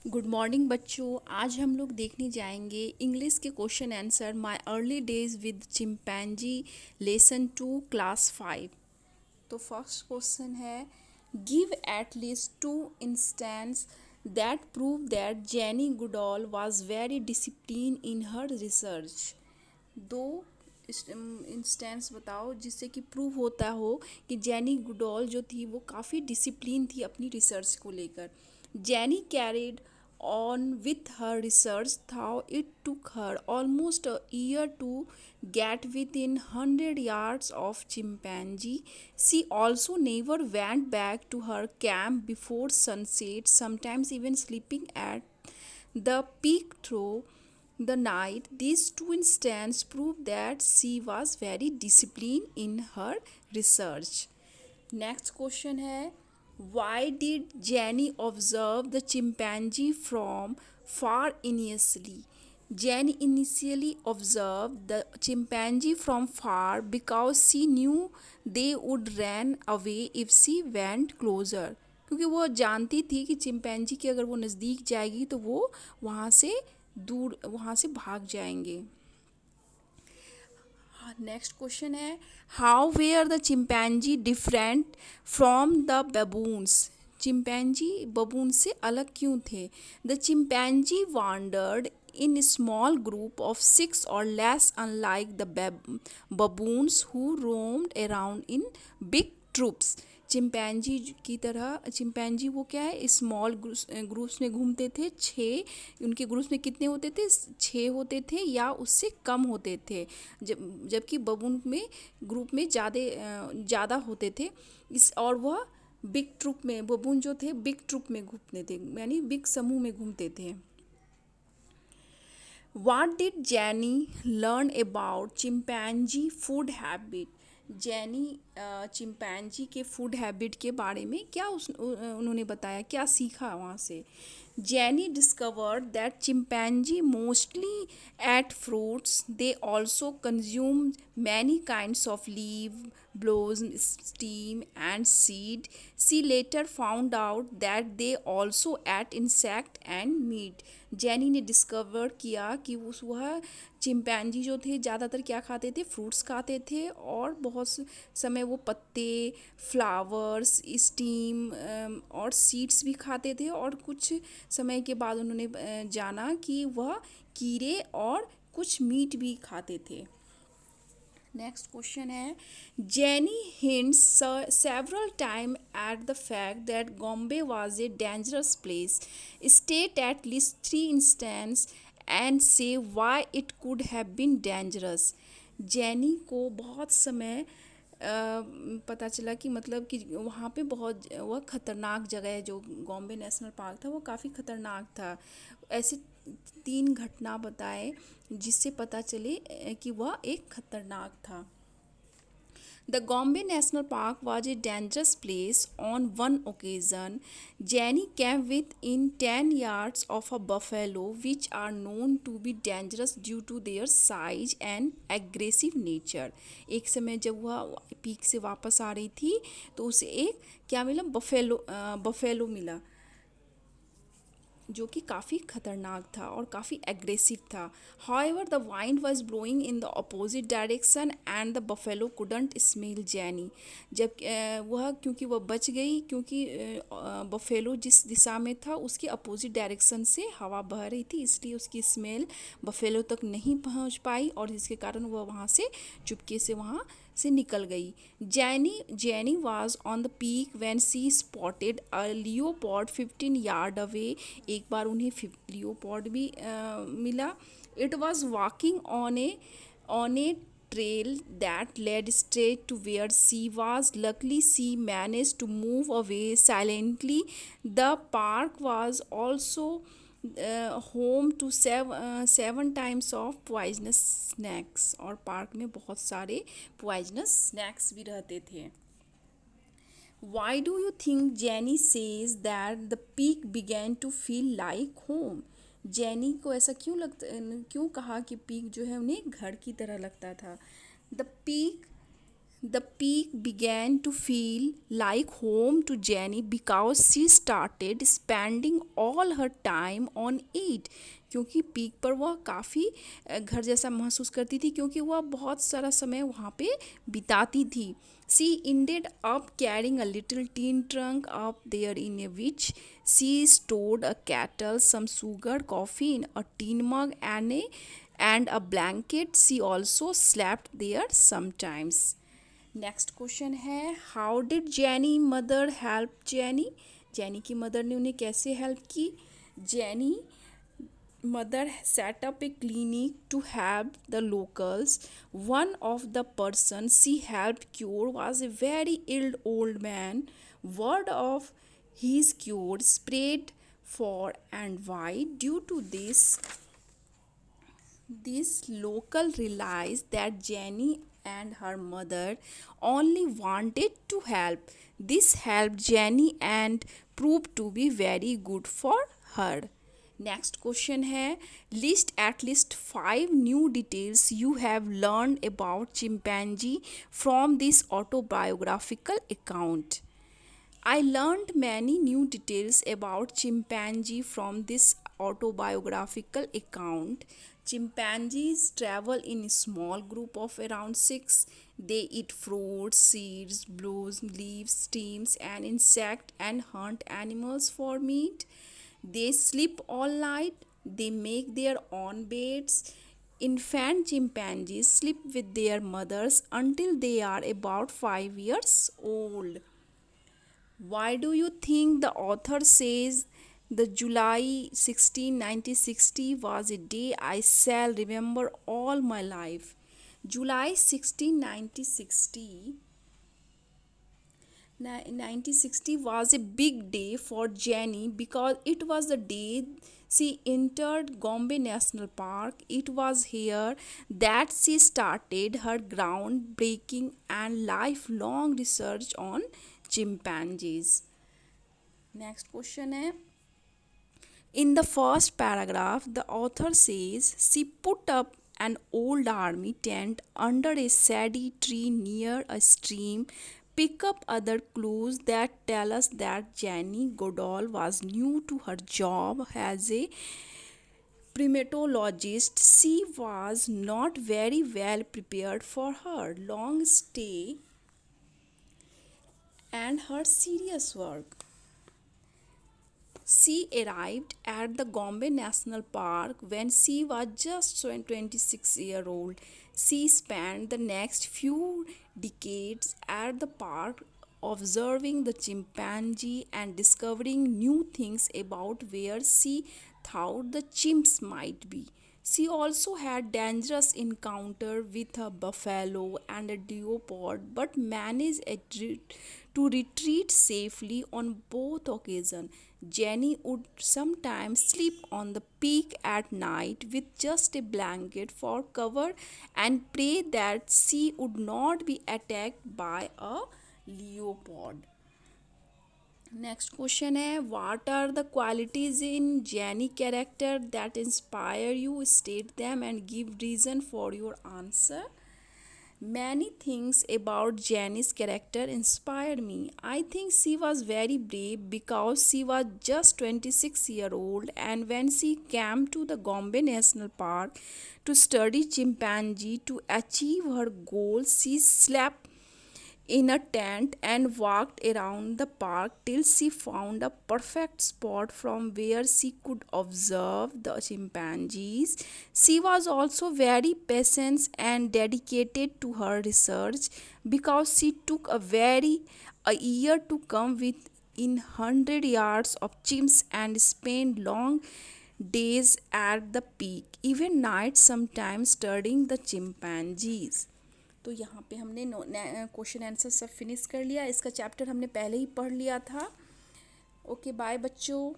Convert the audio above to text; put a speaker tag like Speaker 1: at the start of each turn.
Speaker 1: Good morning बच्चों। आज हम लोग देखने जाएंगे इंग्लिश के question answer my early days with chimpanzee lesson 2 class 5। तो फर्स्ट क्वेश्चन है, give at least to instance that prove that jenny Goodall was very discipline in her research. दो इंस्टेंस बताओ जिससे कि प्रूव होता हो कि जेनी गुडॉल जो थी वो काफ़ी डिसिप्लिन थी अपनी रिसर्च को लेकर। Jenny carried on with her research, though it took her almost a year to get within 100 yards of chimpanzee. She also never went back to her camp before sunset, sometimes even sleeping at the peak through the night. These two instances prove that she was very disciplined in her research. Next question है, why did Jenny observe the chimpanzee from far initially? Jenny initially observed the chimpanzee from far because she knew they would run away if she went closer. क्योंकि वो जानती थी कि chimpanzee की अगर वो नज़दीक जाएगी तो वो वहाँ से भाग जाएंगे। नेक्स्ट क्वेश्चन है, how were the chimpanzee different from the baboons? Chimpanzee baboon से अलग क्यों थे? The chimpanzee wandered in small group of six or less, unlike the baboons who roamed around in big troops. Chimpanzee की तरह chimpanzee वो क्या है, small groups में घूमते थे। छः उनके ग्रुप्स में कितने होते थे? छः होते थे या उससे कम होते थे, जबकि बबून में ग्रुप में ज़्यादा होते थे। इस और वह बिग ट्रुप में, बबून जो थे बिग ट्रुप में घूमते थे, यानी बिग समूह में घूमते थे। What did Jenny learn about chimpanzee food habit? Jenny chimpanzee के फूड हैबिट के बारे में क्या उन्होंने बताया, क्या सीखा वहाँ से? Jenny discovered that chimpanzee mostly eight fruits, they also consume many kinds of leave, blossom, steam, and seed. She later found out that they also ate insect and meat. Jenny ने डिस्कवर किया कि वह chimpanzee जो थे ज़्यादातर क्या खाते थे? फ्रूट्स खाते थे और बहुत समय वो पत्ते, फ्लावर्स, स्टीम और सीड्स भी खाते थे। और कुछ समय के बाद उन्होंने जाना कि वह कीड़े और कुछ मीट भी खाते थे। नेक्स्ट क्वेश्चन है, jenny hints several times at the fact that Gombe was a dangerous place. State at least 3 instances and say why it could have been dangerous. Jenny को बहुत समय पता चला कि मतलब कि वहाँ पे बहुत वह ख़तरनाक जगह है, जो बॉम्बे नेशनल पार्क था वो काफ़ी ख़तरनाक था। ऐसे 3 घटना बताए जिससे पता चले कि वह एक खतरनाक था। The Gombe National Park was a dangerous place. On one occasion, Jenny came within 10 yards of a buffalo, which are known to be dangerous due to their size and aggressive nature. एक समय जब वह peak से वापस आ रही थी तो उसे एक क्या मिला? बफेलो मिला, जो कि काफ़ी खतरनाक था और काफ़ी एग्रेसिव था। However the wind was blowing in the opposite direction and the buffalo couldn't smell jenny. जब वह क्योंकि वह बच गई, क्योंकि बफेलो जिस दिशा में था उसके अपोजिट डायरेक्शन से हवा बह रही थी, इसलिए उसकी स्मेल बफेलो तक नहीं पहुंच पाई और जिसके कारण वह वहाँ से चुपके से वहाँ से निकल गई। Jenny was on the peak when she spotted a leopard 15 yard away. एक बार उन्हें लियोपॉर्ड भी मिला। It was walking on a trail that led straight to where she was. Luckily, she managed to move away silently. The park was also home to several types of poisonous snakes, और park में बहुत सारे poisonous snakes भी रहते थे। Why do you think Jenny says that the park began to feel like home? Jenny को ऐसा क्यों कहा कि पीक जो है उन्हें घर की तरह लगता था? The peak The peak began to feel like home to Jenny because she started spending all her time on it. क्योंकि पीक पर वह काफ़ी घर जैसा महसूस करती थी क्योंकि वह बहुत सारा समय वहाँ पे बिताती थी. She ended up carrying a little tin trunk up there in which she stored a kettle, some sugar, coffee in a tin mug, and a blanket. She also slept there sometimes. Next question है how did Jenny mother help Jenny. Jenny की mother ने उन्हें कैसे help की. Jenny mother set up a clinic to help the locals. One of the persons she helped cure was a very ill old man. Word of his cure spread far and wide. Due to this local realized that Jenny and her mother only wanted to help. This helped Jenny and proved to be very good for her. Next question है list at least 5 new details you have learned about chimpanzee from this autobiographical account. I learned many new details about chimpanzee from this autobiographical account. Chimpanzees travel in a small group of around 6. They eat fruits, seeds, blossoms, leaves, stems, and insects and hunt animals for meat. They sleep all night. They make their own beds. Infant chimpanzees sleep with their mothers until they are about 5 years old. Why do you think the author says the July 16, 1960 was a day I shall remember all my life? July 16, 1960 was a big day for Jenny because it was the day she entered Gombe National Park. It was here that she started her groundbreaking and lifelong research on chimpanzees. Next question है in the first paragraph, the author says she put up an old army tent under a shady tree near a stream. Pick up other clues that tell us that Jenny Goodall was new to her job as a primatologist. She was not very well prepared for her long stay and her serious work. She arrived at the Gombe National Park when she was just 26 years old. She spent the next few decades at the park observing the chimpanzee and discovering new things about where she thought the chimps might be. She also had dangerous encounter with a buffalo and a leopard but managed to retreat safely on both occasions. Jenny would sometimes sleep on the peak at night with just a blanket for cover and pray that she would not be attacked by a leopard. Next question है what are the qualities in Jenny character that inspire you? State them and give reason for your answer. Many things about Jenny's character inspired me. I think she was very brave because she was just 26 years old and when she came to the Gombe National Park to study chimpanzee to achieve her goals, she slept in a tent and walked around the park till she found a perfect spot from where she could observe the chimpanzees. She was also very patient and dedicated to her research because she took a year to come within 100 yards of chimps and spend long days at the peak, even nights sometimes studying the chimpanzees. तो यहाँ पे हमने question answer सब finish कर लिया. इसका chapter हमने पहले ही पढ़ लिया था. ओके बाय बच्चों.